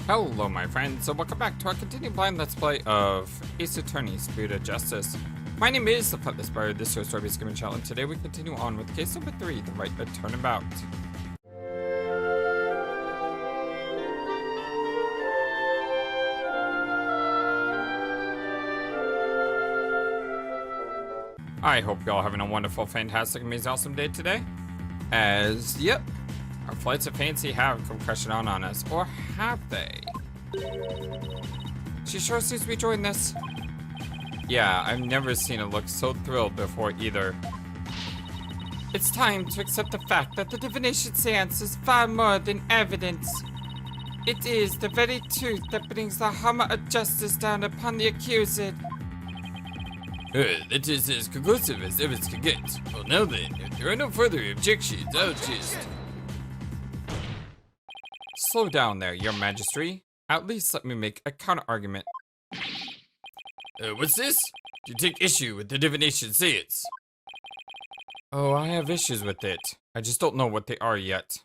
Hello my friends, so welcome back to our continuing blind let's play of Ace Attorney Spirit of Justice. My name is the FlightlessBird, this is your story-based gaming channel, and today we continue on with case number 3, the Right Turnabout. I hope y'all having a wonderful, fantastic, amazing, awesome day today. Yep, our flights of fancy have come crashing on us, or have they? She sure seems to be enjoying this. Yeah, I've never seen it look so thrilled before either. It's time to accept the fact that the Divination Séance is far more than evidence. It is the very truth that brings the hammer of justice down upon the accused. That is as conclusive as evidence can get. Well, now then, if there are no further objections, I'll just... Slow down there, your majesty. At least let me make a counter-argument. What's this? Do you take issue with the Divination Séance? Oh, I have issues with it. I just don't know what they are yet.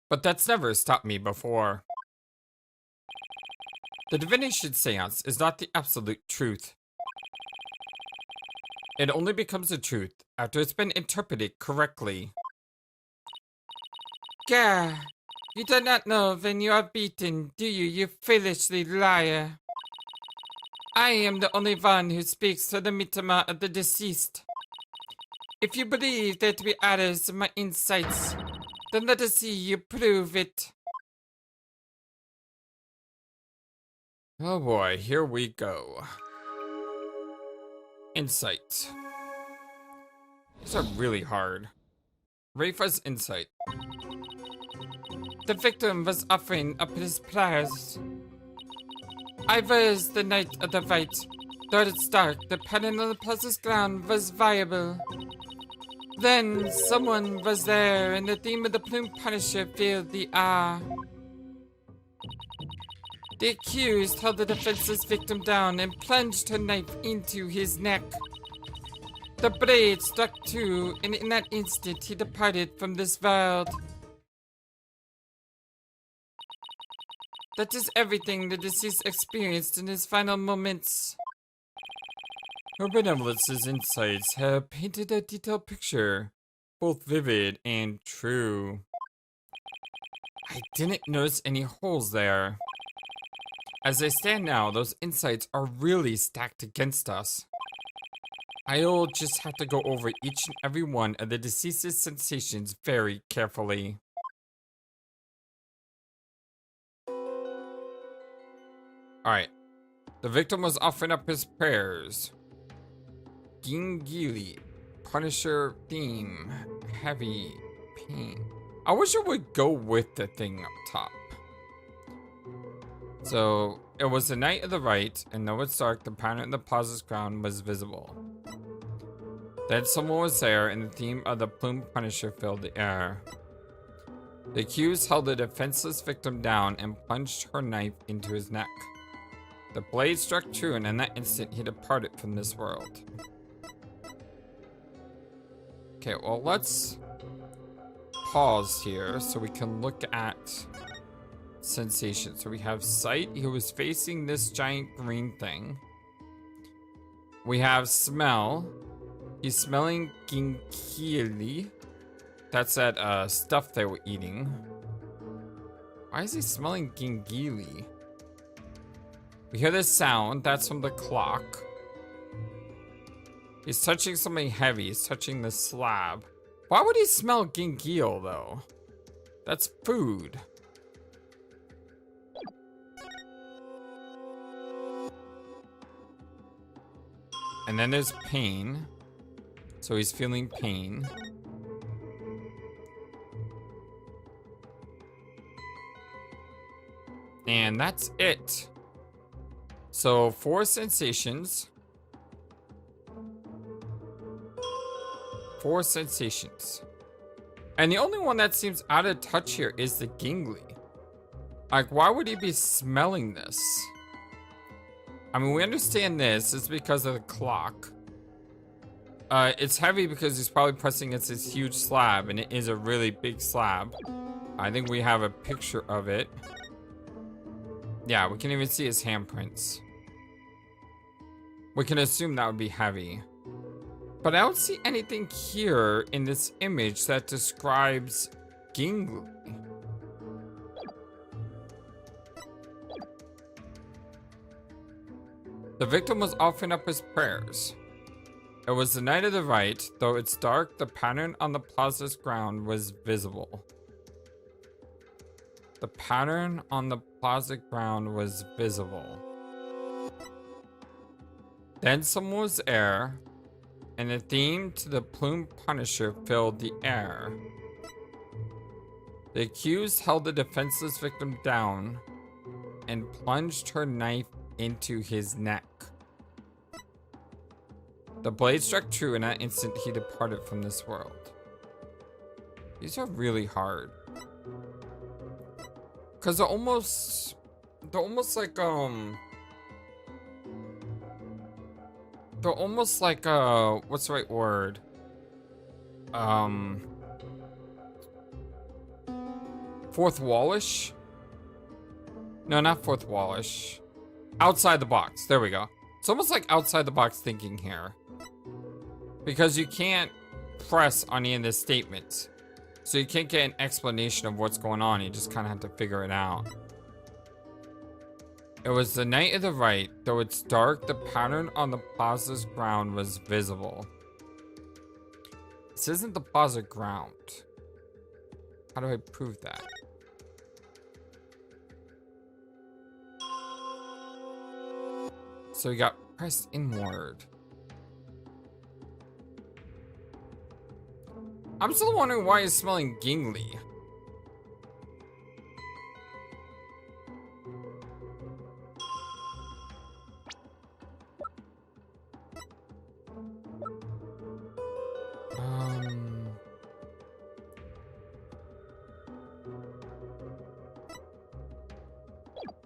But that's never stopped me before. The Divination Séance is not the absolute truth. It only becomes the truth after it's been interpreted correctly. Gah! You do not know when you are beaten, do you, you foolishly liar? I am the only one who speaks to the mitama of the deceased. If you believe there to be errors in my insights, then let us see you prove it. Oh boy, here we go. Insight. These are really hard. Rafa's insight. The victim was offering up his prayers. I was the knight of the right. Though it's dark, the pattern on the plaza's ground was viable. Then someone was there, and the theme of the plume punisher filled the air. The accused held the defenseless victim down and plunged her knife into his neck. The blade struck true, and in that instant he departed from this world. That is everything the deceased experienced in his final moments. Her benevolence's insights have painted a detailed picture, both vivid and true. I didn't notice any holes there. As they stand now, those insights are really stacked against us. I'll just have to go over each and every one of the deceased's sensations very carefully. Alright. The victim was offering up his prayers. Gingili. Punisher theme. Heavy pain. I wish it would go with the thing up top. So, it was the night of the right, and though it's dark, the pattern in the plaza's ground was visible. Then someone was there, and the theme of the plume punisher filled the air. The accused held the defenseless victim down and plunged her knife into his neck. The blade struck true, and in that instant, he departed from this world. Okay, well, let's pause here so we can look at sensation. So we have sight. He was facing this giant green thing. We have smell. He's smelling ginkili. That's that stuff they were eating. Why is he smelling gingili? We hear this sound. That's from the clock. He's touching something heavy. He's touching the slab. Why would he smell gingil, though? That's food. And then there's pain. So he's feeling pain. And that's it. So 4 sensations. 4 sensations. And the only one that seems out of touch here is the gingli. Like, why would he be smelling this? I mean, we understand this is because of the clock. It's heavy because he's probably pressing against this huge slab, and it is a really big slab. I think we have a picture of it. Yeah, we can even see his handprints. We can assume that would be heavy. But I don't see anything here in this image that describes Gingli. The victim was offering up his prayers. It was the night of the rite. Though it's dark, the pattern on the plaza's ground was visible. The pattern on the plaza ground was visible. Then someone was there, and the theme to the plume punisher filled the air. The accused held the defenseless victim down and plunged her knife into his neck. The blade struck true. In that instant, he departed from this world. These are really hard. Cause they're almost like what's the right word? Fourth wallish? No, not fourth wallish. Outside the box. There we go. It's almost like outside the box thinking here. Because you can't press on any of the statements. So you can't get an explanation of what's going on. You just kind of have to figure it out. It was the night of the rite. Though it's dark, the pattern on the plaza's ground was visible. This isn't the plaza ground. How do I prove that? So we got pressed inward. I'm still wondering why he's smelling Gingli.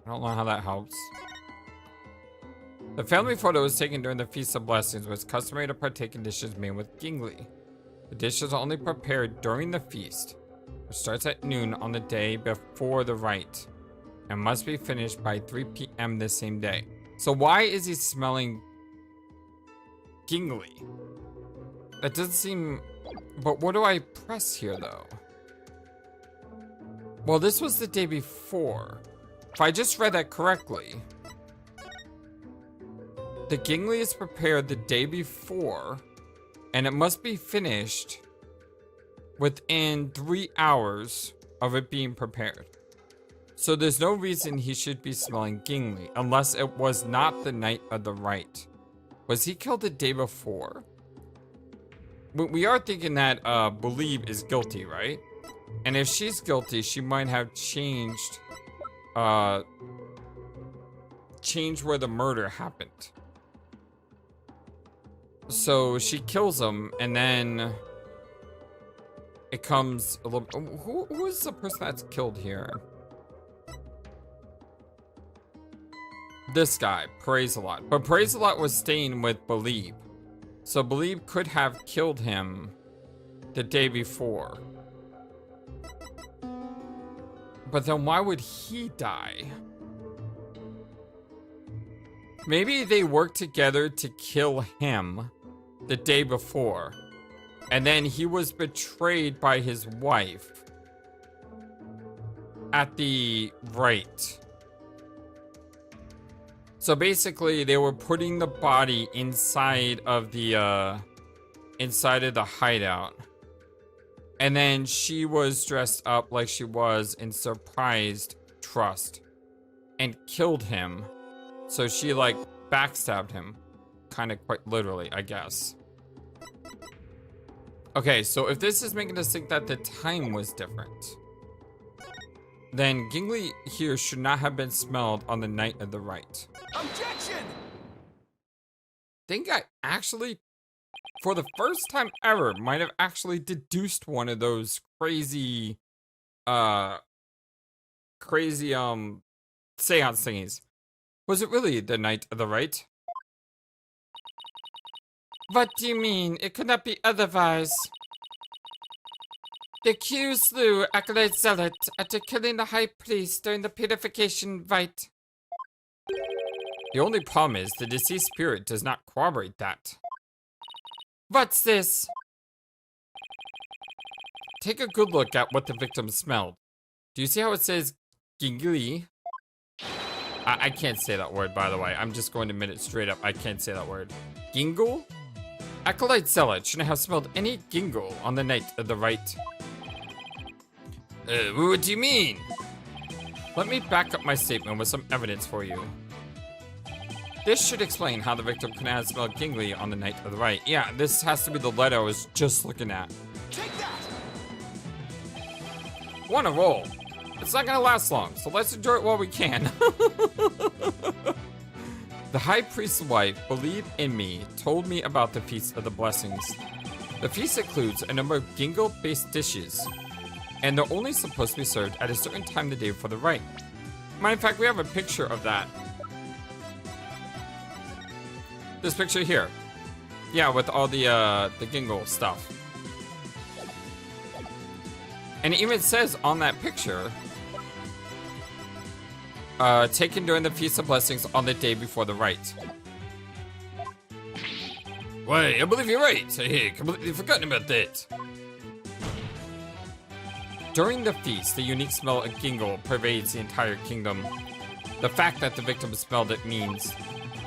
I don't know how that helps. The family photo was taken during the Feast of Blessings. It was customary to partake in dishes made with Gingli. The dishes are only prepared during the feast, which starts at noon on the day before the rite, and must be finished by 3 p.m. this same day. So why is he smelling Gingli? That doesn't seem... But what do I press here, though? Well, this was the day before. If I just read that correctly... The Gingli is prepared the day before... And it must be finished within 3 hours of it being prepared. So there's no reason he should be smelling Gingli, unless it was not the night of the rite. Was he killed the day before? We are thinking that Believe is guilty, right? And if she's guilty, she might have changed where the murder happened. So she kills him, and then it comes a little. Who is the person that's killed here? This guy, Praise a Lot. But Praise a Lot was staying with Believe, so Believe could have killed him the day before. But then why would he die? Maybe they worked together to kill him the day before, and then he was betrayed by his wife at the rite. So basically, they were putting the body inside of the hideout, and then she was dressed up like she was and surprised Trust and killed him. So she like backstabbed him, kind of quite literally, I guess. Okay, so if this is making us think that the time was different, then Gingli here should not have been smelled on the night of the rite. Objection! I think I actually, for the first time ever, might have actually deduced one of those crazy seance thingies. Was it really the night of the rite? What do you mean? It could not be otherwise. The accused slew Acolyte Zealot after killing the High Priest during the purification rite. The only problem is the deceased spirit does not corroborate that. What's this? Take a good look at what the victim smelled. Do you see how it says gingly? I can't say that word, by the way. I'm just going to admit it straight up. I can't say that word. Gingle? Acolyte Zealot shouldn't have smelled any gingle on the night of the rite. What do you mean? Let me back up my statement with some evidence for you. This should explain how the victim could have smelled gingly on the night of the rite. Yeah, this has to be the letter I was just looking at. Take that! Want to roll. It's not gonna last long, so let's enjoy it while we can. The High Priest's wife, believe in me, told me about the Feast of the Blessings. The feast includes a number of gingle-based dishes, and they're only supposed to be served at a certain time of the day for the rite. Matter of fact, we have a picture of that. This picture here. Yeah, with all the gingle stuff. And it even says on that picture, taken during the Feast of Blessings on the day before the rite. Why, I believe you're right. I had completely forgotten about that. During the feast, the unique smell of gingle pervades the entire kingdom. The fact that the victim smelled it means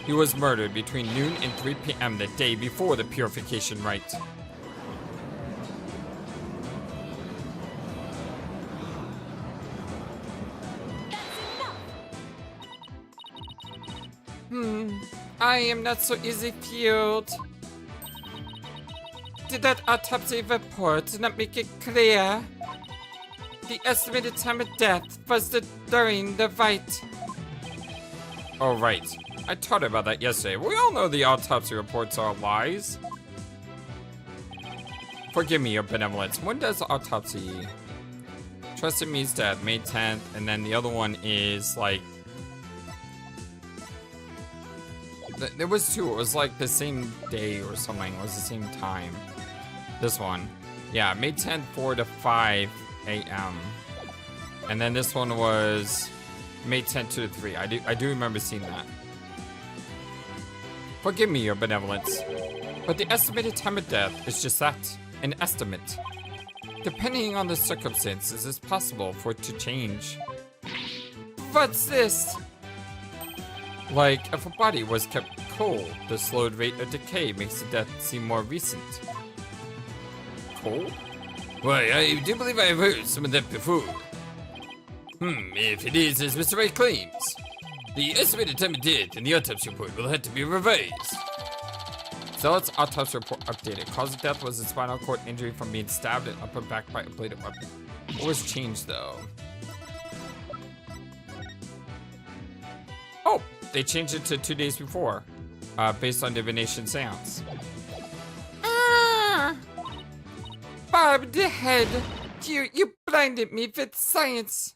he was murdered between noon and 3 p.m. the day before the purification rite. I am not so easy fueled. Did that autopsy report not make it clear? The estimated time of death was during the rite. Oh, right. I taught her about that yesterday. We all know the autopsy reports are lies. Forgive me, your benevolence. When does the autopsy? Trusted me's death, May 10th, and then the other one is like... There was two. It was like the same day or something. It was the same time. This one. Yeah, May 10th, 4 to 5 a.m. And then this one was May 10th, 2 to 3. I do remember seeing that. Forgive me, your benevolence, but the estimated time of death is just that, an estimate. Depending on the circumstances, it's possible for it to change. What's this? Like, if a body was kept cold, the slowed rate of decay makes the death seem more recent. Cold? Why, I do believe I have heard some of that before. If it is as Mr. Wright claims, the estimated time of death in the autopsy report will have to be revised. Zealot's autopsy report updated. Cause of death was a spinal cord injury from being stabbed in upper back by a bladed weapon. What was changed, though? Oh, they changed it to 2 days before, based on Divination Séance. Ah! Bob the head! You blinded me with science!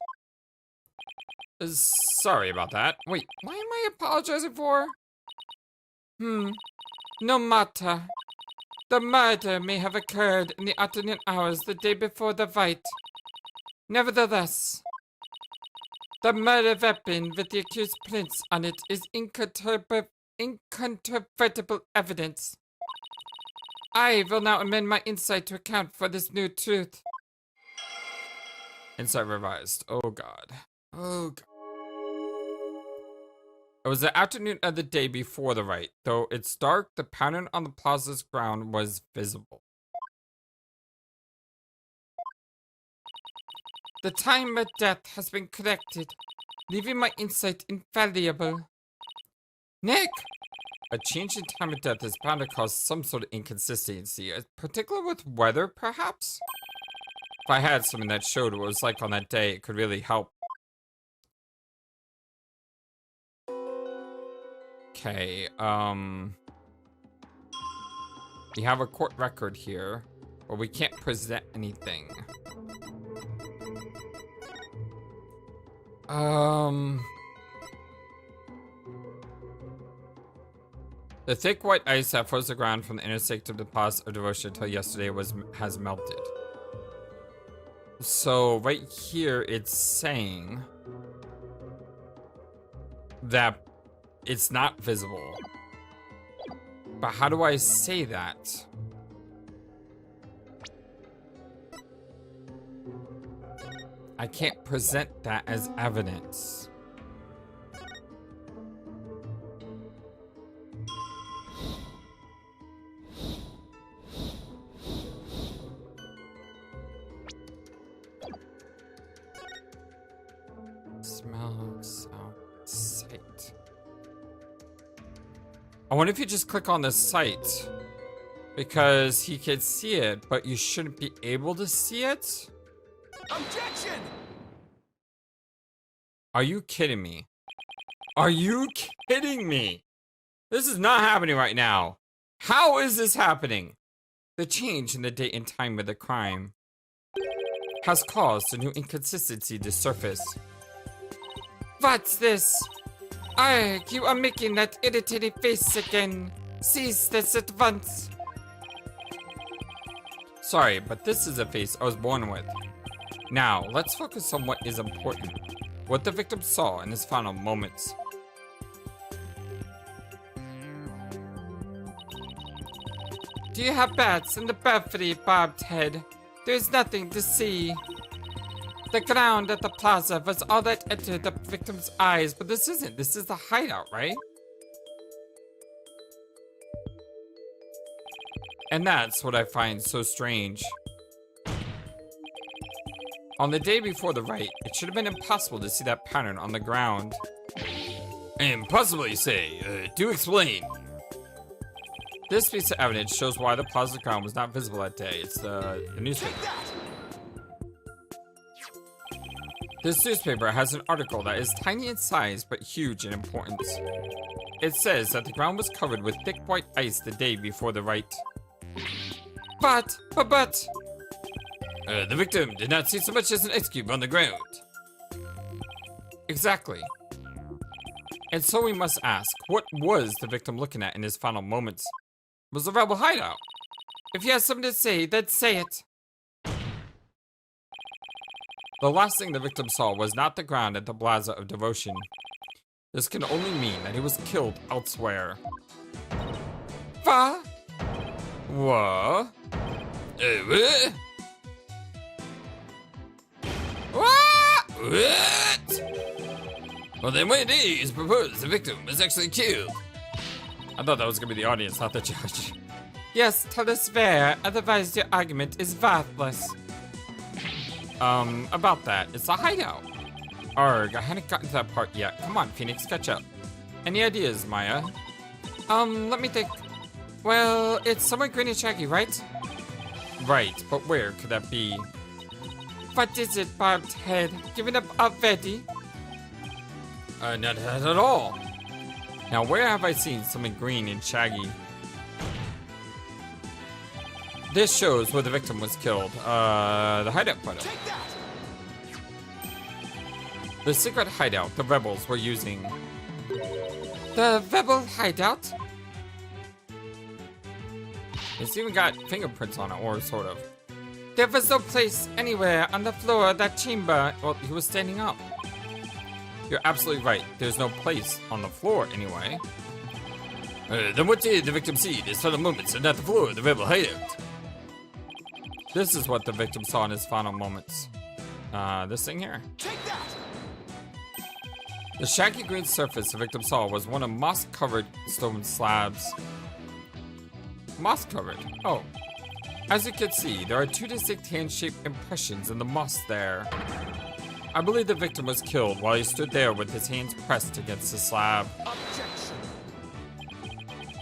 Sorry about that. Wait, what am I apologizing for? No matter. The murder may have occurred in the afternoon hours the day before the rite. Nevertheless, the murder weapon with the accused prints on it is incontrovertible evidence. I will now amend my insight to account for this new truth. Insight revised. Oh god. Oh god. It was the afternoon of the day before the rite. Though it's dark, the pattern on the plaza's ground was visible. The time of death has been corrected, leaving my insight infallible. Nick! A change in time of death is bound to cause some sort of inconsistency, particularly with weather, perhaps? If I had something that showed what it was like on that day, it could really help. Okay, we have a court record here, but we can't present anything. The thick white ice that froze the ground from the intersect of the Plaza of Devotion until yesterday has melted. So right here it's saying that it's not visible. But how do I say that? I can't present that as evidence. Smell, sound, sight. I wonder if you just click on the site, because he could see it, but you shouldn't be able to see it? Objection! Are you kidding me? Are you kidding me? This is not happening right now. How is this happening? The change in the date and time of the crime has caused a new inconsistency to surface. What's this? You are making that irritating face again. Cease this at once. Sorry, but this is a face I was born with. Now, let's focus on what is important. What the victim saw in his final moments. Do you have bats in the belfry, bobbed head? There's nothing to see. The ground at the plaza was all that entered the victim's eyes, but this isn't. This is the hideout, right? And that's what I find so strange. On the day before the rite, it should have been impossible to see that pattern on the ground. Impossible, you say? Do explain. This piece of evidence shows why the plaza ground was not visible that day. It's the newspaper. This newspaper has an article that is tiny in size but huge in importance. It says that the ground was covered with thick white ice the day before the rite. But... The victim did not see so much as an ice cube on the ground. Exactly. And so we must ask, what was the victim looking at in his final moments? Was the rebel hideout? If you have something to say, then say it. The last thing the victim saw was not the ground at the Plaza of Devotion. This can only mean that he was killed elsewhere. What? What? What? What? Well, then what it is proposed the victim was actually killed. I thought that was gonna be the audience, not the judge. Yes, tell us where, otherwise your argument is worthless. About that, it's a hideout. Arg, I hadn't gotten to that part yet. Come on, Phoenix, catch up. Any ideas, Maya? Let me think. Well, it's somewhere green and shaggy, right? Right, but where could that be? What is it, Barbed Head? Giving up already? Not at all. Now, where have I seen something green and shaggy? This shows where the victim was killed. The hideout photo. The secret hideout the rebels were using. The rebel hideout? It's even got fingerprints on it, or sort of. There was no place anywhere on the floor of that chamber. Well, he was standing up. You're absolutely right. There's no place on the floor anyway. Then what did the victim see in his final moments and not the floor of the rebel hideout? This is what the victim saw in his final moments. This thing here. The shaggy green surface the victim saw was one of moss-covered stone slabs. Moss-covered? Oh. As you can see, there are two distinct hand-shaped impressions in the moss there. I believe the victim was killed while he stood there with his hands pressed against the slab. Objection.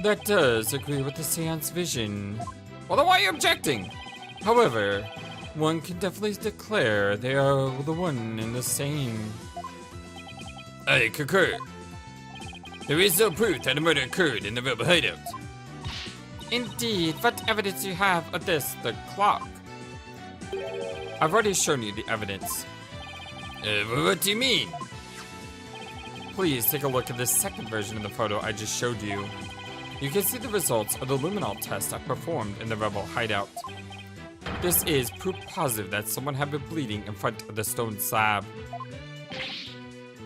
That does agree with the seance vision. Well, then why are you objecting? However, one can definitely declare they are the one and the same. I concur. There is no proof that a murder occurred in the rebel hideout. Indeed, what evidence do you have of this? The clock. I've already shown you the evidence. What do you mean? Please take a look at the second version of the photo I just showed you. You can see the results of the luminol test I performed in the rebel hideout. This is proof positive that someone had been bleeding in front of the stone slab.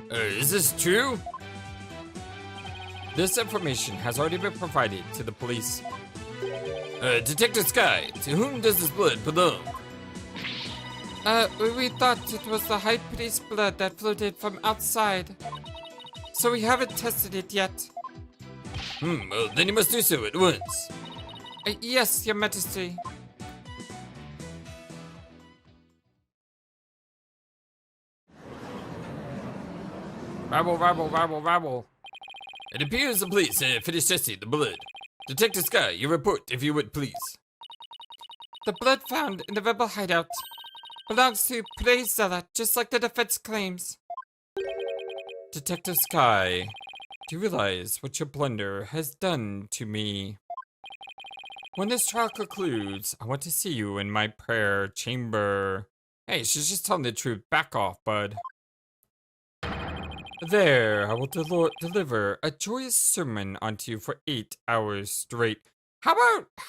Is this true? This information has already been provided to the police. Detective Sky, to whom does this blood belong? We thought it was the High Priest's blood that floated from outside. So we haven't tested it yet. Well, then you must do so at once. Yes, Your Majesty. Rabble, rabble, rabble, rabble. It appears the police have finished testing the blood. Detective Sky, your report, if you would, please. The blood found in the rebel hideout belongs to Praise Zealot, just like the defense claims. Detective Sky, do you realize what your blunder has done to me? When this trial concludes, I want to see you in my prayer chamber. Hey, she's just telling the truth. Back off, bud. There, I will deliver a joyous sermon onto you for 8 hours straight. How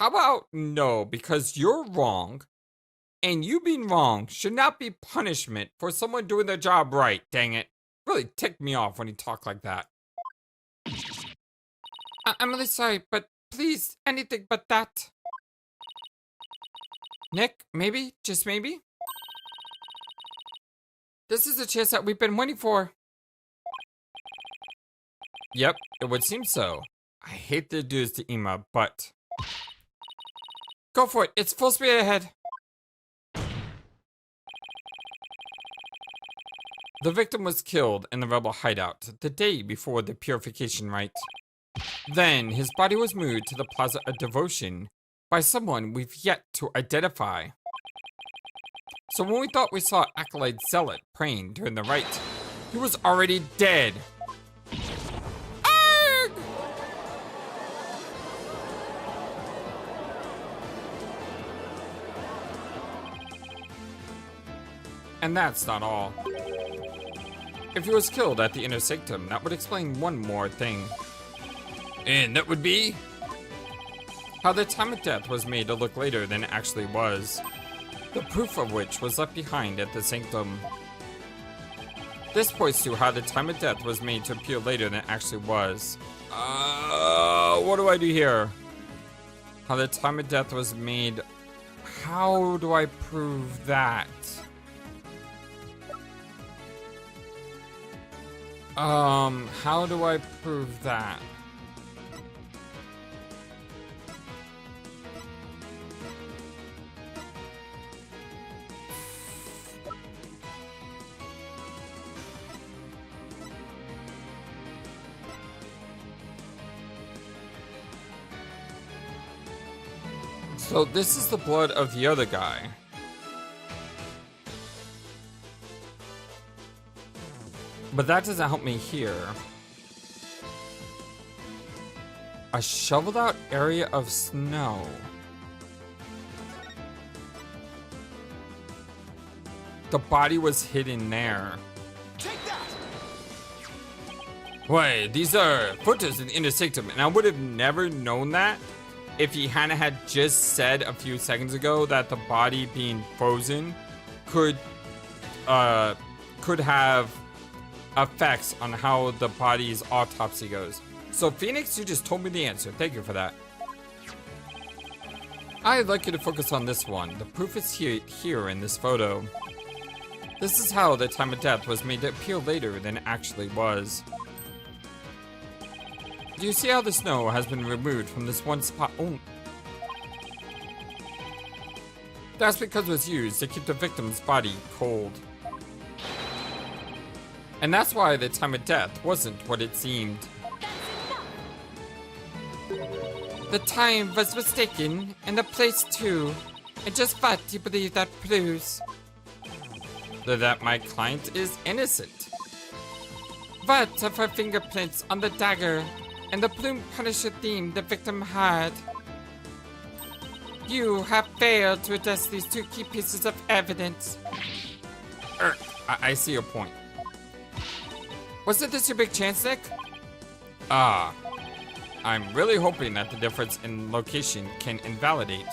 about no, because you're wrong, and you being wrong should not be punishment for someone doing their job right, dang it. Really ticked me off when you talk like that. I'm really sorry, but please, anything but that. Nick, maybe, just maybe? This is the chance that we've been waiting for. Yep, it would seem so. I hate to do this to Ima, but... Go for it, it's full speed ahead. The victim was killed in the rebel hideout the day before the purification rite. Then, his body was moved to the Plaza of Devotion by someone we've yet to identify. So when we thought we saw Acolyte Zealot praying during the rite, he was already dead. Arrgh! And that's not all. If he was killed at the Inner Sanctum, that would explain one more thing. And that would be? How the time of death was made to look later than it actually was. The proof of which was left behind at the Sanctum. This points to how the time of death was made to appear later than it actually was. What do I do here? How the time of death was made... How do I prove that? How do I prove that? So this is the blood of the other guy. But that doesn't help me here. A shoveled out area of snow. The body was hidden there. Take that! Why, these are photos in the Inner Sanctum, And I would have never known that if he had just said a few seconds ago that the body being frozen could have effects on how the body's autopsy goes. So Phoenix, you just told me the answer. Thank you for that. I'd like you to focus on this one. The proof is here in this photo. This is how the time of death was made to appear later than it actually was. Do you see how the snow has been removed from this one spot? Oh. That's because it was used to keep the victim's body cold. And that's why the time of death wasn't what it seemed. The time was mistaken, and the place too. And just what do you believe that proves? That my client is innocent. What of her fingerprints on the dagger and the plume punisher theme the victim had? You have failed to address these two key pieces of evidence. I see your point. Wasn't this your big chance, Nick? I'm really hoping that the difference in location can invalidate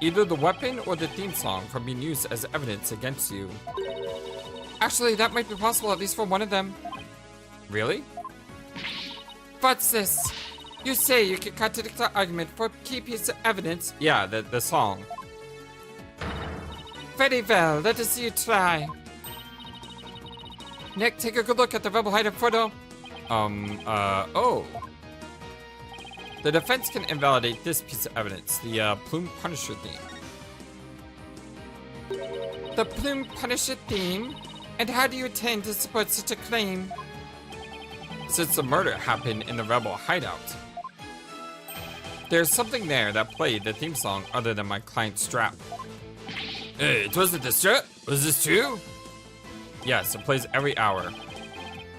either the weapon or the theme song from being used as evidence against you. Actually, that might be possible, at least for one of them. Really? What's this? You say you can contradict the argument for key piece of evidence. Yeah, the song. Very well, let us see you try. Nick, take a good look at the rebel hideout photo. Oh. The defense can invalidate this piece of evidence, the Plume Punisher theme. The Plume Punisher theme? And how do you intend to support such a claim? Since the murder happened in the rebel hideout, there's something there that played the theme song other than my client strap. Hey, it wasn't the strap? Was this true? Yes, it plays every hour.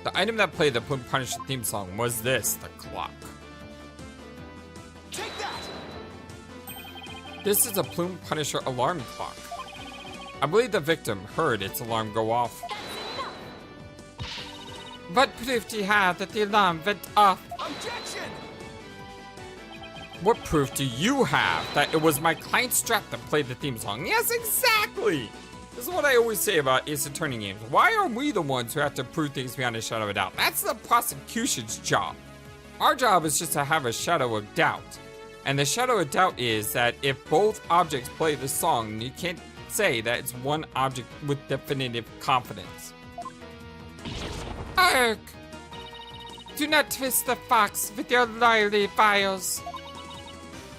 The item that played the Plume Punisher theme song was this, the clock. Take that! This is a Plume Punisher alarm clock. I believe the victim heard its alarm go off. What proof do you have that the alarm went off? Objection! What proof do you have that it was my client strap that played the theme song? Yes, exactly! This is what I always say about Ace Attorney games. Why are we the ones who have to prove things beyond a shadow of a doubt? That's the prosecution's job. Our job is just to have a shadow of doubt. And the shadow of doubt is that if both objects play the song, you can't say that it's one object with definitive confidence. Arg! Do not twist the fox with your lily files.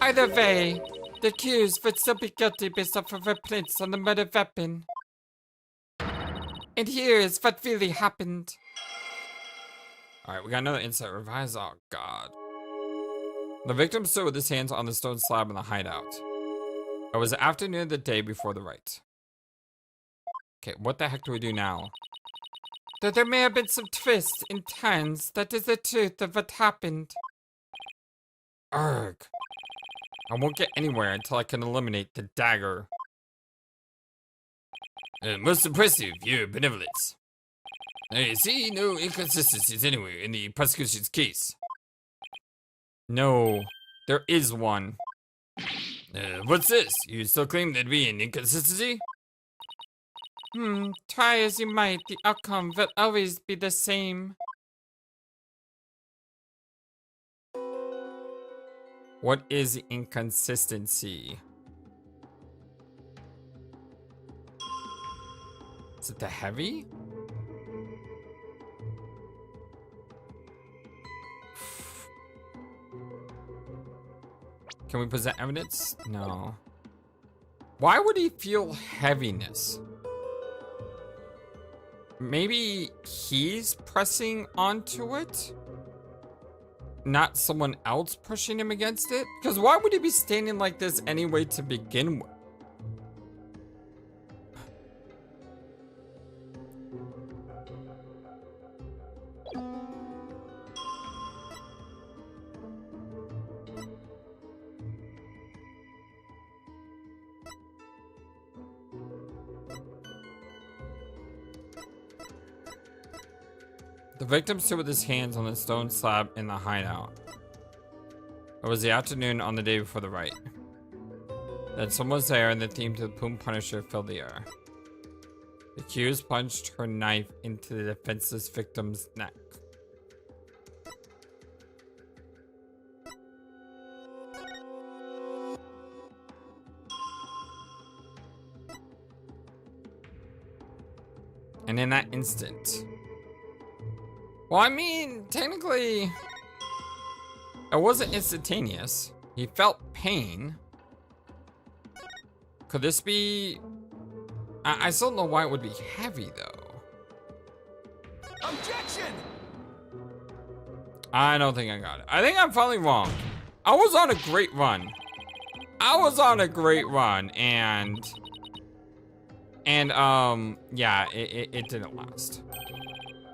Either way, the accused would still be guilty based off of her prints on the murder weapon. And here is what really happened. Alright, we got another insight revise. Oh god. The victim stood with his hands on the stone slab in the hideout. It was the afternoon of the day before the rite. Okay, what the heck do we do now? That there may have been some twists and turns, that is the truth of what happened. Urgh. I won't get anywhere until I can eliminate the dagger. Most impressive, your benevolence. I see no inconsistencies anywhere in the prosecution's case. No, there is one. What's this? You still claim there'd be an inconsistency? Try as you might, the outcome will always be the same. What is the inconsistency? Is it the heavy? Can we present evidence? No. Why would he feel heaviness? Maybe he's pressing onto it? Not someone else pushing him against it? Because why would he be standing like this anyway to begin with? The victim stood with his hands on the stone slab in the hideout. It was the afternoon on the day before the rite. Then someone was there and the theme to the Plume Punisher filled the air. The accused plunged her knife into the defenseless victim's neck. And in that instant... Well, I mean, technically, it wasn't instantaneous. He felt pain. Could this be... I still don't know why it would be heavy, though. Objection! I don't think I got it. I think I'm finally wrong. I was on a great run. Yeah, it didn't last.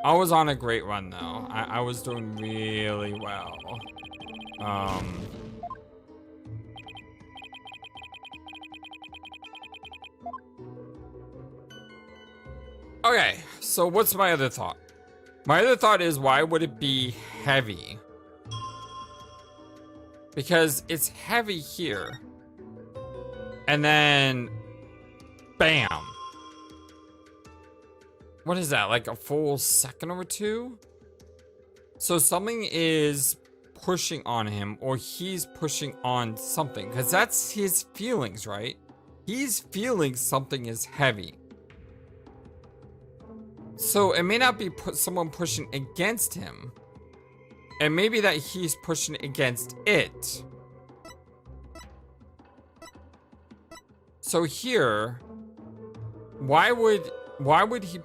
I was on a great run, though. I was doing really well. Okay, so what's my other thought? My other thought is, why would it be heavy? Because it's heavy here. And then... Bam! What is that, like a full second or two? So something is pushing on him or he's pushing on something, because that's his feelings, right? He's feeling something is heavy. So it may not be someone pushing against him. It may be that he's pushing against it. So here, why would he,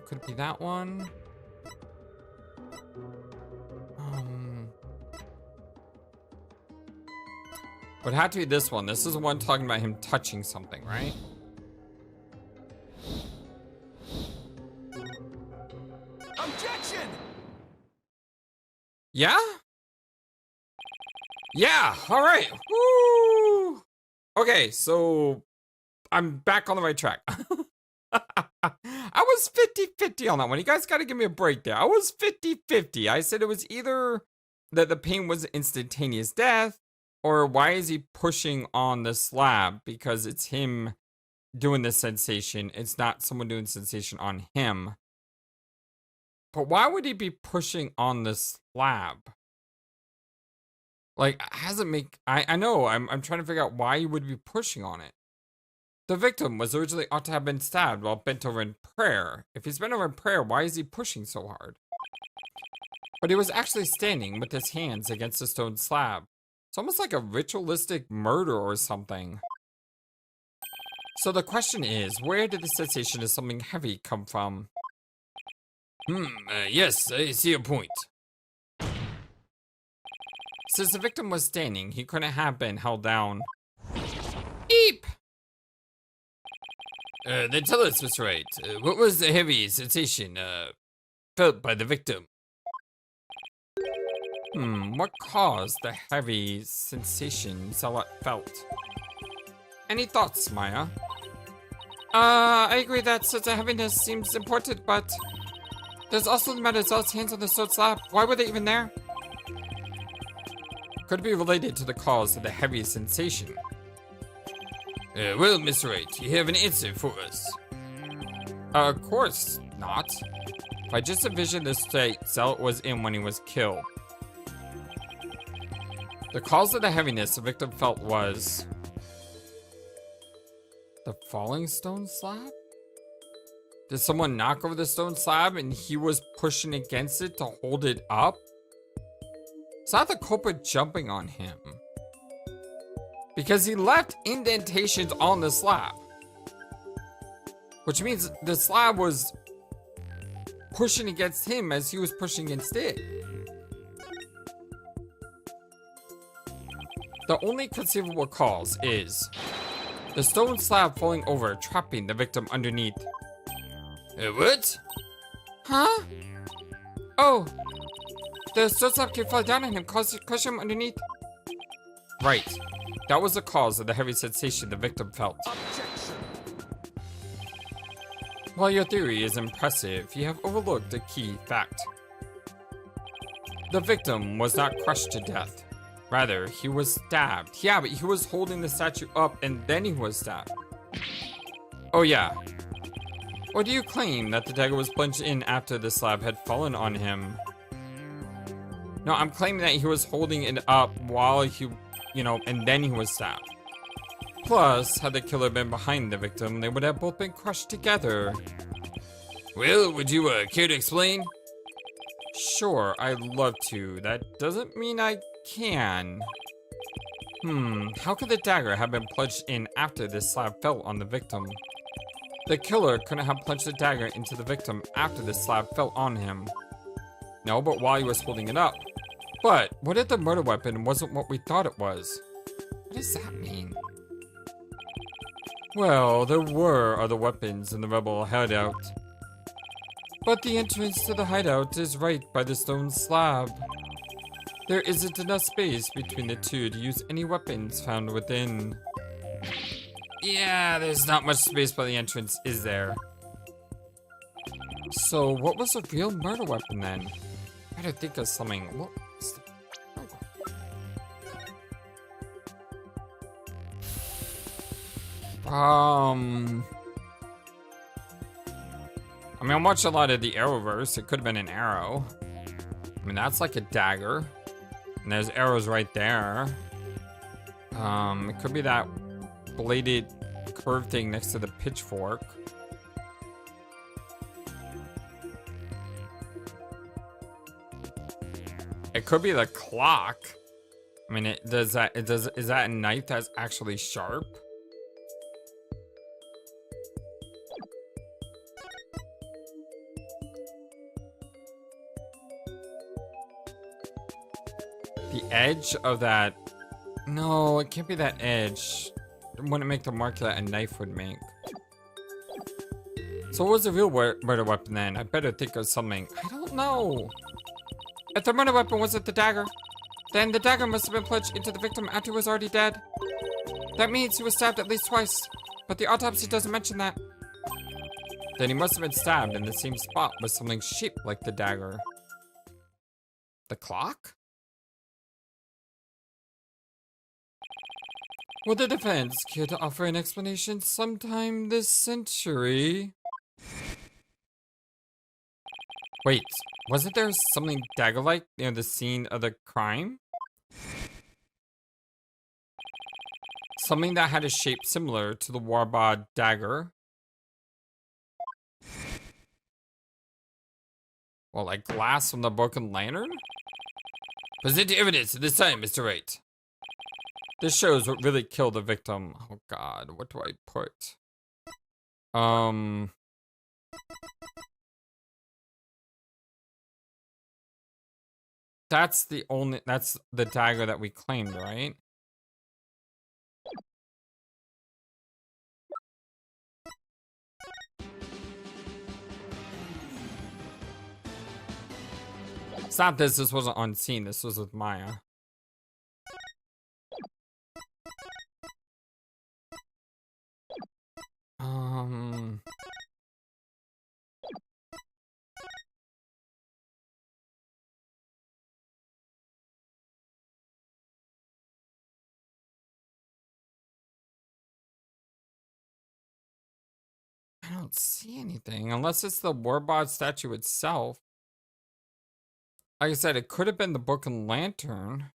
could it be that one? Would have to be this one. This is the one talking about him touching something, right? Objection! Yeah? Yeah, all right. Woo! Okay, so I'm back on the right track. I was 50-50 on that one. You guys got to give me a break there. I was 50-50. I said it was either that the pain was instantaneous death, or why is he pushing on the slab? Because it's him doing the sensation. It's not someone doing sensation on him. But why would he be pushing on the slab? Like, hasn't make... I know, I'm trying to figure out why he would be pushing on it. The victim was originally ought to have been stabbed while bent over in prayer. If he's bent over in prayer, why is he pushing so hard? But he was actually standing with his hands against a stone slab. It's almost like a ritualistic murder or something. So the question is, where did the sensation of something heavy come from? Yes, I see your point. Since the victim was standing, he couldn't have been held down. Eep! Then tell us, Mr. Wright, what was the heavy sensation, felt by the victim? What caused the heavy sensation Zealot felt? Any thoughts, Maya? I agree that such a heaviness seems important, but there's also the matter of Zealot's hands on the stone slab. Why were they even there? Could be related to the cause of the heavy sensation. Well, Mr. Wright, you have an answer for us. Of course not. I just envisioned the state Zealot was in when he was killed. The cause of the heaviness the victim felt was... the falling stone slab? Did someone knock over the stone slab and he was pushing against it to hold it up? It's not the culprit jumping on him. Because he left indentations on the slab. Which means the slab was pushing against him as he was pushing against it. The only conceivable cause is the stone slab falling over, trapping the victim underneath. What? Huh? Oh, the stone slab can fall down on him, crush him underneath. Right. That was the cause of the heavy sensation the victim felt. Objection! While your theory is impressive, you have overlooked a key fact. The victim was not crushed to death. Rather, he was stabbed. Yeah, but he was holding the statue up and then he was stabbed. Oh yeah. Or do you claim that the dagger was plunged in after the slab had fallen on him? No, I'm claiming that he was holding it up while he, and then he was stabbed. Plus, had the killer been behind the victim, they would have both been crushed together. Well, would you care to explain? Sure, I'd love to. That doesn't mean I can. How could the dagger have been plunged in after this slab fell on the victim? The killer couldn't have plunged the dagger into the victim after the slab fell on him. No, but while he was holding it up. But what if the murder weapon wasn't what we thought it was? What does that mean? Well, there were other weapons in the rebel hideout. But the entrance to the hideout is right by the stone slab. There isn't enough space between the two to use any weapons found within. Yeah, there's not much space by the entrance, is there? So, what was the real murder weapon then? I gotta think of something. What was the... I mean, I watched a lot of the Arrowverse. It could have been an arrow. I mean, that's like a dagger. And there's arrows right there. It could be that bladed curved thing next to the pitchfork. It could be the clock. I mean, is that a knife that's actually sharp? The edge of that. No, it can't be that edge. It wouldn't make the mark that a knife would make. So what was the real murder weapon then? I better think of something. I don't know. If the murder weapon wasn't the dagger, then the dagger must have been plunged into the victim after he was already dead. That means he was stabbed at least twice, but the autopsy doesn't mention that. Then he must have been stabbed in the same spot with something shaped like the dagger. The clock? Will the defense care to offer an explanation sometime this century? Wait, wasn't there something dagger-like near the scene of the crime? Something that had a shape similar to the Warbod dagger? Well, like glass from the broken lantern? Present your evidence at this time, Mr. Wright. This shows what really killed the victim. Oh god, what do I put? That's the dagger that we claimed, right? It's not this wasn't on scene, this was with Maya. I don't see anything, unless it's the Warbod statue itself. Like I said, it could have been the broken lantern.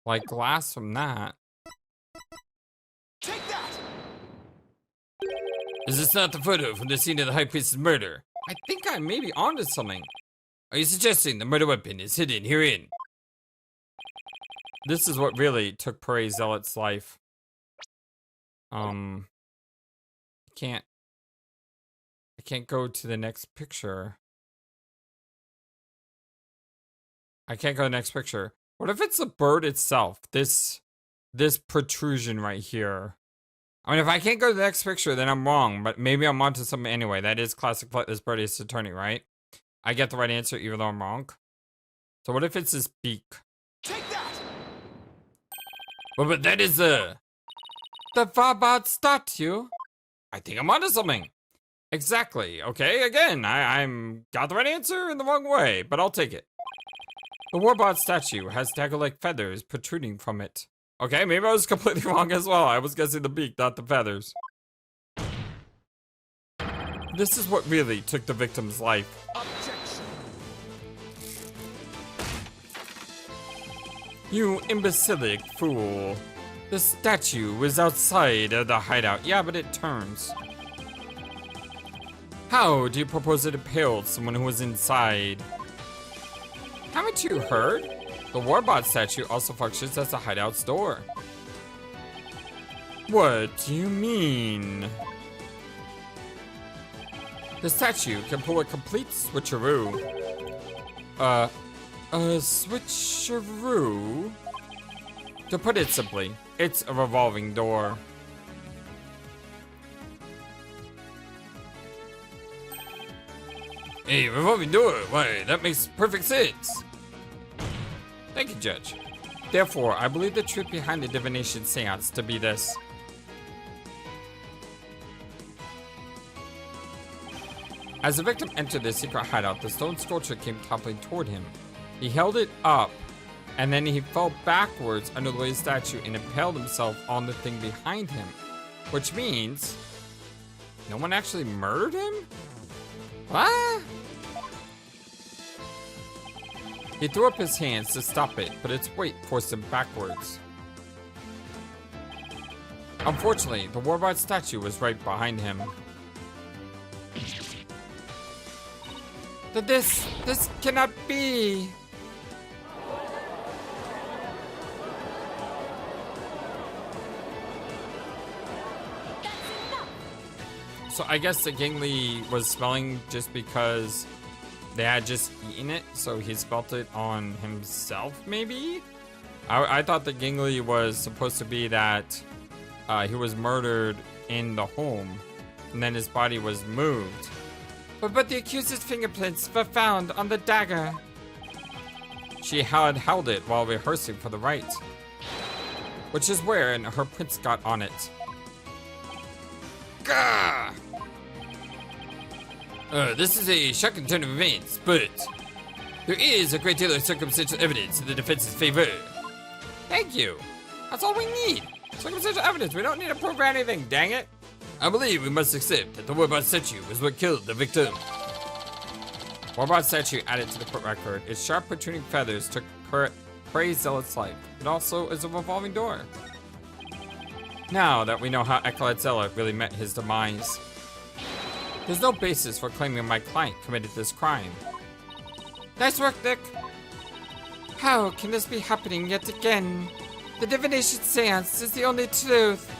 Like glass from that. Take that! Is this not the photo from the scene of the High Priest's murder? I think I may be onto something. Are you suggesting the murder weapon is hidden herein? This is what really took Prairie Zealot's life. I can't go to the next picture. I can't go to the next picture. What if it's the bird itself? This protrusion right here. I mean, if I can't go to the next picture, then I'm wrong. But maybe I'm onto something anyway. That is classic FlightlessBird Ace Attorney, right? I get the right answer even though I'm wrong. So what if it's his beak? Take that! Well, but that is the Warbod statue? I think I'm onto something. Exactly. Okay, again, I'm got the right answer in the wrong way, but I'll take it. The Warbod statue has dagger-like feathers protruding from it. Okay, maybe I was completely wrong as well. I was guessing the beak, not the feathers. This is what really took the victim's life. Objection! You imbecilic fool. The statue was outside of the hideout. Yeah, but it turns. How do you propose it impaled someone who was inside? Haven't you heard? The Warbod statue also functions as the hideout's door. What do you mean? The statue can pull a complete switcheroo. A switcheroo? To put it simply, it's a revolving door. A revolving door. Why, that makes perfect sense. Thank you, Judge. Therefore, I believe the truth behind the Divination Séance to be this. As the victim entered the secret hideout, the stone sculpture came toppling toward him. He held it up, and then he fell backwards under the weight of the statue and impaled himself on the thing behind him. Which means, no one actually murdered him? What? He threw up his hands to stop it, but its weight forced him backwards. Unfortunately, the warbot statue was right behind him. This cannot be! So I guess the Gingli was smelling just because they had just eaten it, so he smelt it on himself, maybe? I thought the Gingli was supposed to be that he was murdered in the home, and then his body was moved. But the accuser's fingerprints were found on the dagger. She had held it while rehearsing for the rite, which is where her prints got on it. Gah! This is a shocking turn of events, but there is a great deal of circumstantial evidence in the defense's favor. Thank you. That's all we need. Circumstantial evidence. We don't need to prove anything, dang it. I believe we must accept that the warbot statue was what killed the victim. Warbot statue added to the court record. Its sharp protruding feathers took prey zealot's life. It also is a revolving door. Now that we know how Acolyte Zealot really met his demise, there's no basis for claiming my client committed this crime. Nice work, Nick. How can this be happening yet again? The Divination Séance is the only truth.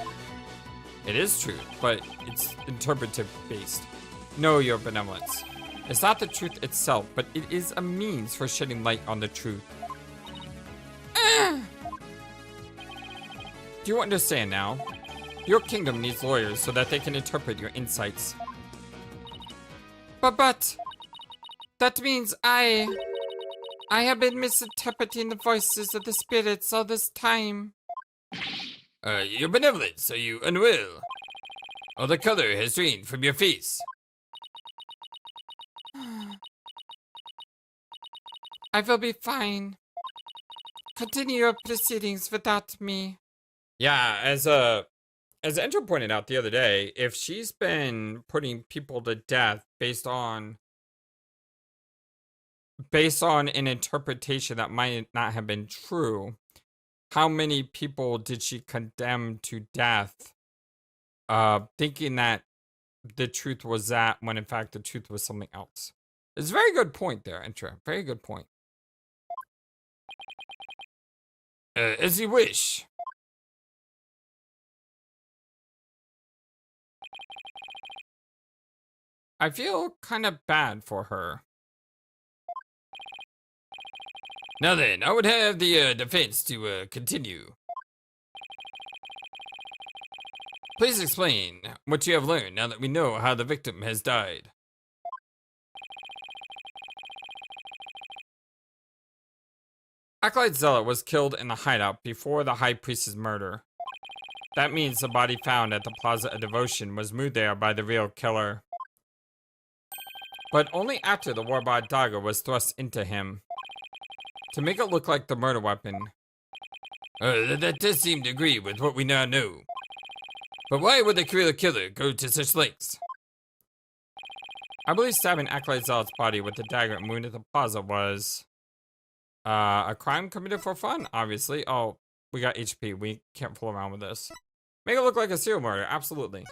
It is true, but it's interpretive based. Know your benevolence. It's not the truth itself, but it is a means for shedding light on the truth. Do you understand now? Your kingdom needs lawyers so that they can interpret your insights. But that means I have been misinterpreting the voices of the spirits all this time. Your benevolence, are you unwell? Or the color has drained from your face? I will be fine. Continue your proceedings without me. Yeah, as Andrew pointed out the other day, if she's been putting people to death based on an interpretation that might not have been true, how many people did she condemn to death, thinking that the truth was that when in fact the truth was something else? It's a very good point there, Andrew. Very good point. As you wish. I feel kind of bad for her. Now then, I would have the defense to continue. Please explain what you have learned now that we know how the victim has died. Acolyte Zealot was killed in the hideout before the High Priest's murder. That means the body found at the Plaza of Devotion was moved there by the real killer. But only after the warbot dagger was thrust into him, to make it look like the murder weapon. That does seem to agree with what we now know. But why would the real killer go to such lengths? I believe stabbing Acolyte Zealot's body with the dagger and wound at the plaza was a crime committed for fun, obviously. Oh, we got HP. We can't fool around with this. Make it look like a serial murder, absolutely.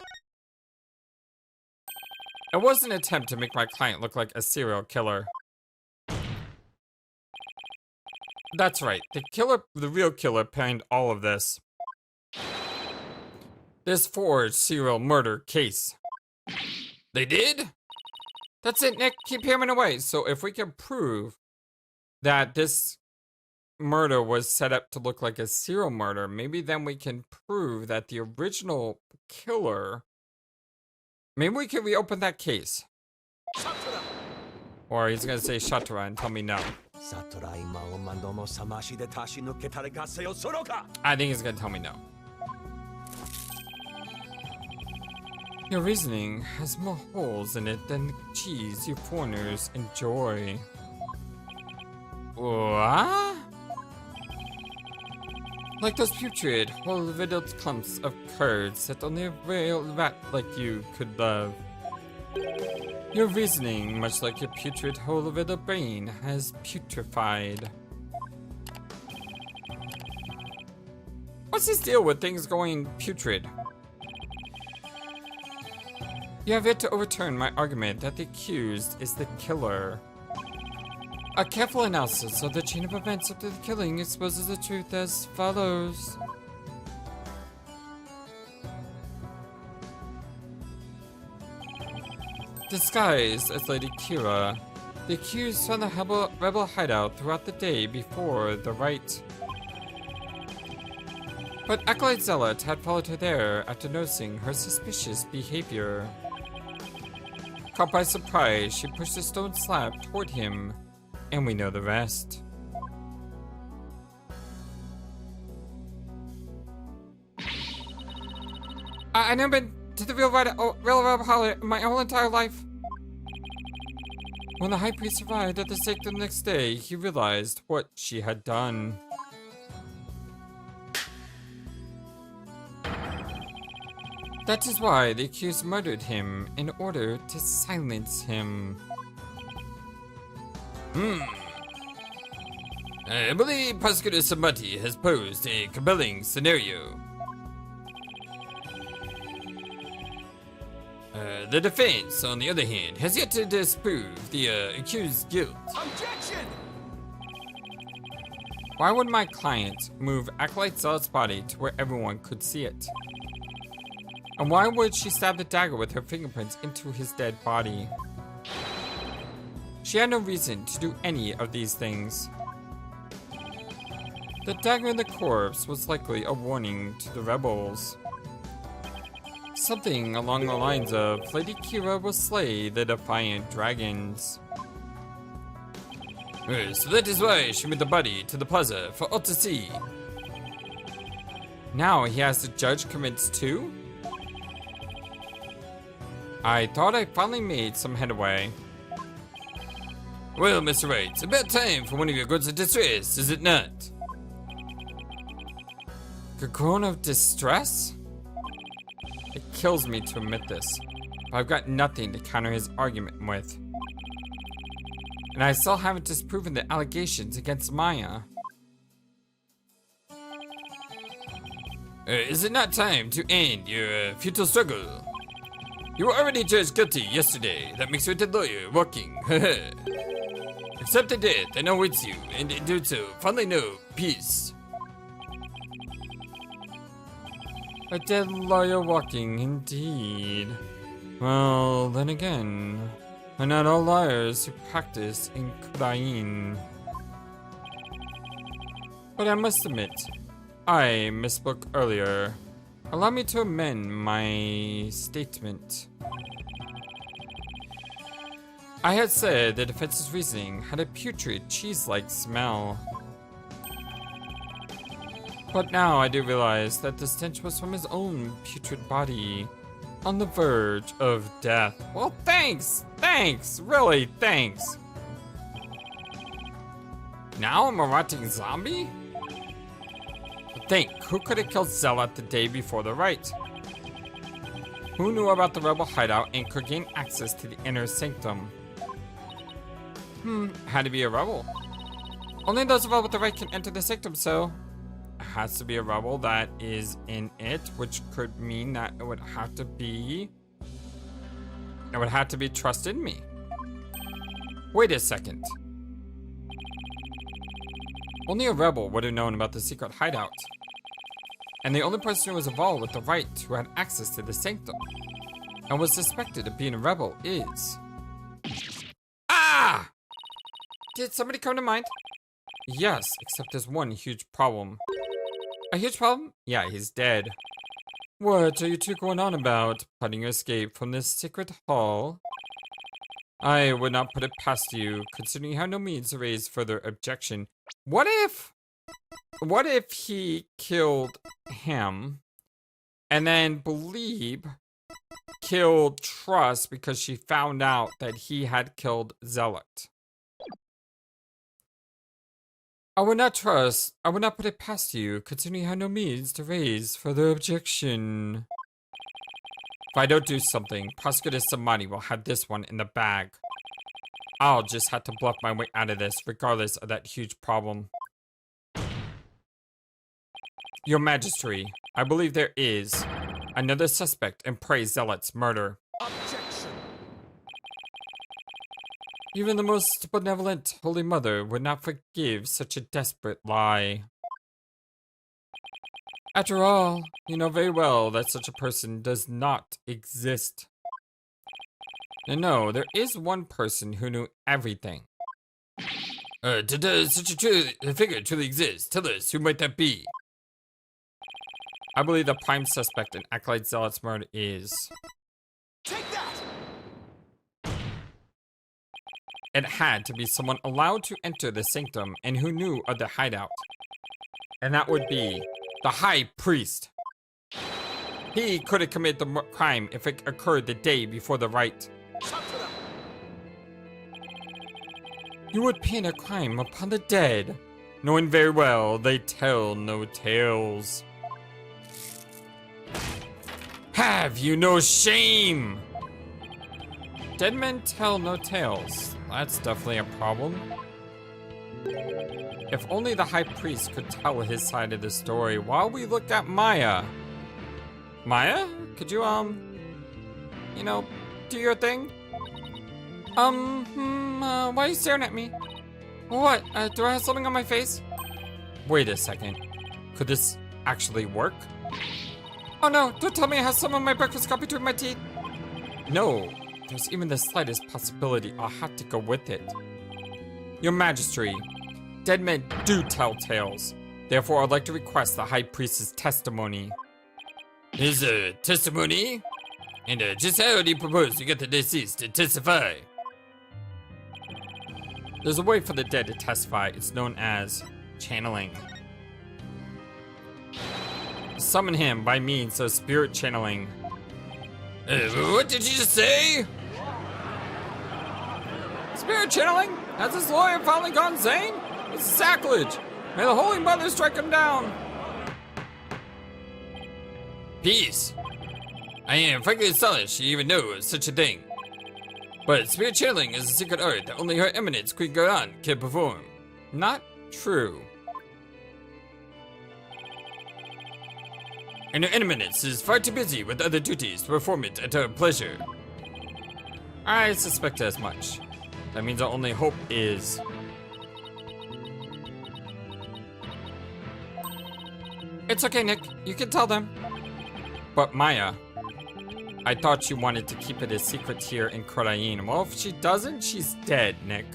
It was an attempt to make my client look like a serial killer. That's right. The real killer planned all of this. This forged serial murder case. They did? That's it, Nick. Keep hammering away. So if we can prove that this murder was set up to look like a serial murder, maybe then we can prove that the original killer... Maybe we can reopen that case. Or he's gonna say Shatura and tell me no. I think he's gonna tell me no. Your reasoning has more holes in it than the cheese you foreigners enjoy. What? Like those putrid, hole-riddled clumps of curds that only a real rat like you could love. Your reasoning, much like your putrid hole over the brain, has putrefied. What's his deal with things going putrid? You have yet to overturn my argument that the accused is the killer. A careful analysis of the chain of events up to the killing exposes the truth as follows. Disguised as Lady Kira, the accused found the rebel hideout throughout the day before the rite. But Acolyte Zealot had followed her there after noticing her suspicious behavior. Caught by surprise, she pushed a stone slab toward him, and we know the rest. I've never been to the real rebel hideout my whole entire life. When the high priest arrived at the sanctum the next day, he realized what she had done. That is why the accused murdered him in order to silence him. I believe Prosecutor Sahdmadhi has posed a compelling scenario. The defense, on the other hand, has yet to disprove the accused's guilt. Objection! Why would my client move Acolyte Zealot's body to where everyone could see it? And why would she stab the dagger with her fingerprints into his dead body? She had no reason to do any of these things. The dagger in the corpse was likely a warning to the rebels. Something along the lines of, Lady Kira will slay the Defiant Dragons. So that is why she moved the body to the plaza for all to see. Now he has the judge convinced too? I thought I finally made some headway. Well, Mr. Wright, it's about time for one of your goods of distress, is it not? Gyakuten of distress? It kills me to admit this, but I've got nothing to counter his argument with. And I still haven't disproven the allegations against Maya. Is it not time to end your futile struggle? You were already judged guilty yesterday. That makes you a lawyer walking. Accept the death that awaits you, and in doing so, finally know peace. A dead lawyer walking, indeed. Well, then again, are not all liars who practice in Khura'in. But I must admit, I misspoke earlier. Allow me to amend my statement. I had said the defense's reasoning had a putrid, cheese-like smell. But now I do realize that the stench was from his own putrid body, on the verge of death. Well, thanks! Thanks! Really, thanks! Now I'm a rotting zombie? Think, who could have killed Zealot the day before the rite? Who knew about the rebel hideout and could gain access to the inner sanctum? Had to be a rebel. Only those rebels with the right can enter the sanctum, so it has to be a rebel that is in it, which could mean that it would have to be trust in me. Wait a second. Only a rebel would have known about the secret hideout. And the only person who was involved with the rite who had access to the sanctum and was suspected of being a rebel is... Ah! Did somebody come to mind? Yes, except there's one huge problem. A huge problem? Yeah, he's dead. What are you two going on about? Plotting your escape from this secret hall? I would not put it past you, considering you have no means to raise further objection. What if he killed him, and then Bleeb killed Trust because she found out that he had killed Zealot? I would not put it past you, considering you have no means to raise further objection. If I don't do something, Prosecutor Samadhi will have this one in the bag. I'll just have to bluff my way out of this, regardless of that huge problem. Your Majesty, I believe there is another suspect in Prey Zealot's murder. Objection. Even the most benevolent Holy Mother would not forgive such a desperate lie. After all, you know very well that such a person does not exist. No, there is one person who knew everything. Does such a figure truly exist? Tell us, who might that be? I believe the prime suspect in Acolyte Zealot's murder is... Take that! It had to be someone allowed to enter the sanctum and who knew of the hideout. And that would be the High Priest. He could have committed the crime if it occurred the day before the rite. You would pin a crime upon the dead, knowing very well they tell no tales. Have you no shame? Dead men tell no tales. That's definitely a problem. If only the High Priest could tell his side of the story while we looked at Maya. Maya? Could you, you know, do your thing? Why are you staring at me? What? Do I have something on my face? Wait a second. Could this actually work? Oh no, don't tell me I have some of my breakfast got between my teeth. No, there's even the slightest possibility I'll have to go with it. Your Majesty, dead men do tell tales. Therefore, I'd like to request the High Priest's testimony. His, testimony? And, just how do you propose to get the deceased to testify? There's a way for the dead to testify. It's known as channeling. Summon him by means of spirit channeling. What did you just say? Spirit channeling? Has this lawyer finally gone insane? It's sacrilege. May the Holy Mother strike him down. Peace. I am frankly astonished you even know of such a thing. But spirit channeling is a secret art that only Her Eminence Queen Khura'in can perform. Not true. And Her Eminence is far too busy with other duties to perform it at her pleasure. I suspect as much. That means our only hope is... It's okay, Nick. You can tell them. But Maya, I thought you wanted to keep it a secret here in Khura'in. Well, if she doesn't, she's dead, Nick.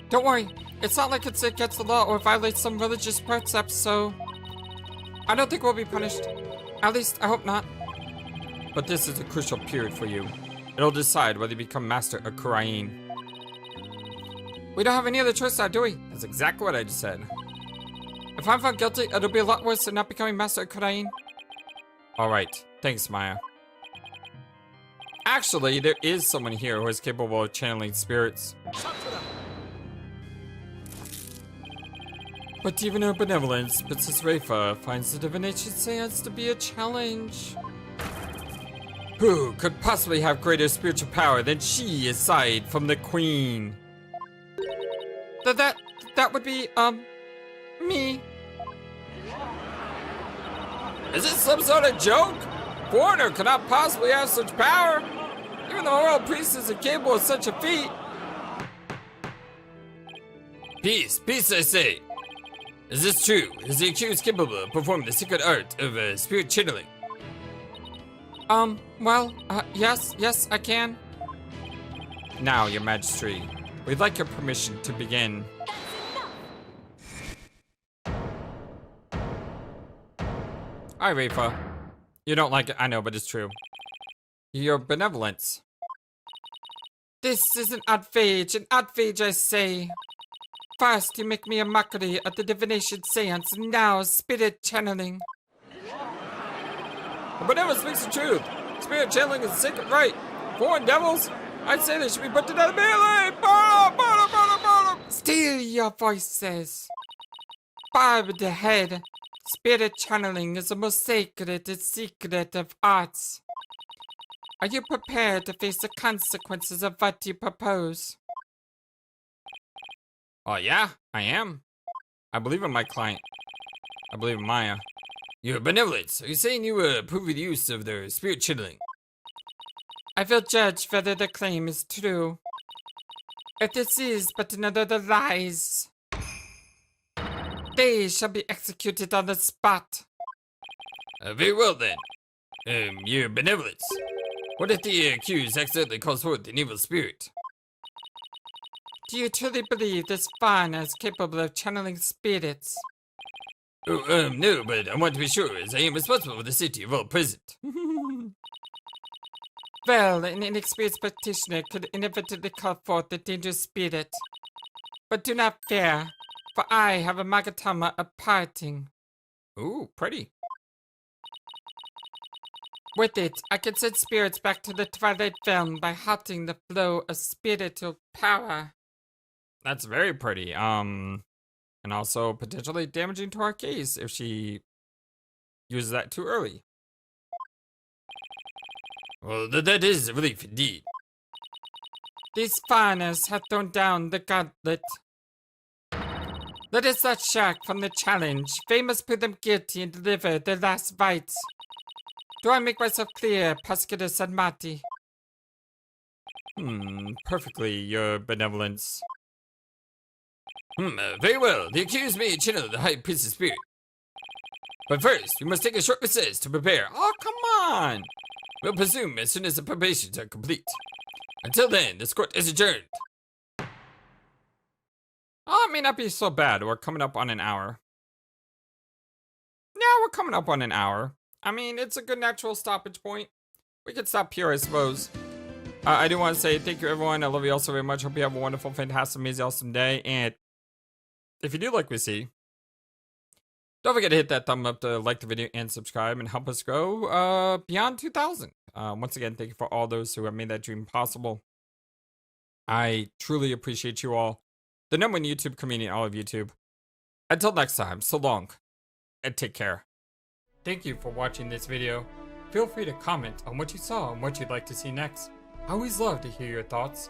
Don't worry. It's not like it's against the law or violates some religious precepts, so... I don't think we'll be punished. At least, I hope not. But this is a crucial period for you. It'll decide whether you become master of Khura'in. We don't have any other choice now, do we? That's exactly what I just said. If I'm found guilty, it'll be a lot worse than not becoming master of Khura'in. Alright, thanks, Maya. Actually, there is someone here who is capable of channeling spirits. But even her benevolence, Princess Rayfa finds the Divination Séance to be a challenge. Who could possibly have greater spiritual power than she aside from the Queen? That would be, me. Is this some sort of joke? Foreigner cannot possibly have such power. Even the royal priest is incapable of such a feat. Peace, peace, I say. Is this true? Is the accused capable of performing the secret art of spirit channeling? Yes, I can. Now, Your Majesty, we'd like your permission to begin. Hi, Rayfa. You don't like it, I know, but it's true. Your benevolence. This is an outrage, I say. First, you make me a mockery of the Divination Séance, and now spirit channeling. The benevolence speaks the truth. Spirit channeling is a sacred right. Foreign devils, I'd say they should be put to death immediately. Still your voices. Barb the head. Spirit channeling is the most sacred and secret of arts. Are you prepared to face the consequences of what you propose? Oh yeah, I am. I believe in my client. I believe in Maya. Your benevolence. Are you saying you approve of the use of their spirit channeling? I will judge whether the claim is true. If this is but another of the lies, they shall be executed on the spot. Very well then. Your benevolence. What if the accused accidentally calls forth an evil spirit? Do you truly believe this fauna is capable of channeling spirits? Oh, no, but I want to be sure, as I am responsible for the safety of all present. Well, an inexperienced practitioner could inadvertently call forth a dangerous spirit. But do not fear, for I have a Magatama of parting. Ooh, pretty. With it, I can send spirits back to the Twilight Realm by halting the flow of spiritual power. That's very pretty. And also potentially damaging to our case if she uses that too early. Well, that is a relief indeed. These foreigners have thrown down the gauntlet. Let us not shrink from the challenge. They must prove them guilty and deliver their last rites. Do I make myself clear, Dhurke Sahdmadhi? Perfectly, your benevolence. Very well. The accused may channel the High Priestess spirit. But first, we must take a short recess to prepare. Oh, come on! We'll resume as soon as the preparations are complete. Until then, this court is adjourned. Oh, it may not be so bad. We're coming up on an hour. Yeah, we're coming up on an hour. I mean, it's a good natural stoppage point. We could stop here, I suppose. I do want to say thank you, everyone. I love you all so very much. Hope you have a wonderful, fantastic, amazing, awesome day. And if you do like what we see, don't forget to hit that thumb up to like the video and subscribe and help us grow beyond 2,000. Once again, thank you for all those who have made that dream possible. I truly appreciate you all. The #1 YouTube community in all of YouTube. Until next time, so long, and take care. Thank you for watching this video. Feel free to comment on what you saw and what you'd like to see next. I always love to hear your thoughts.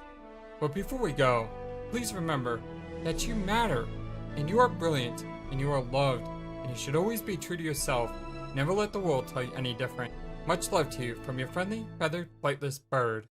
But before we go, please remember that you matter, and you are brilliant, and you are loved, and you should always be true to yourself. Never let the world tell you any different. Much love to you from your friendly, feathered, flightless bird.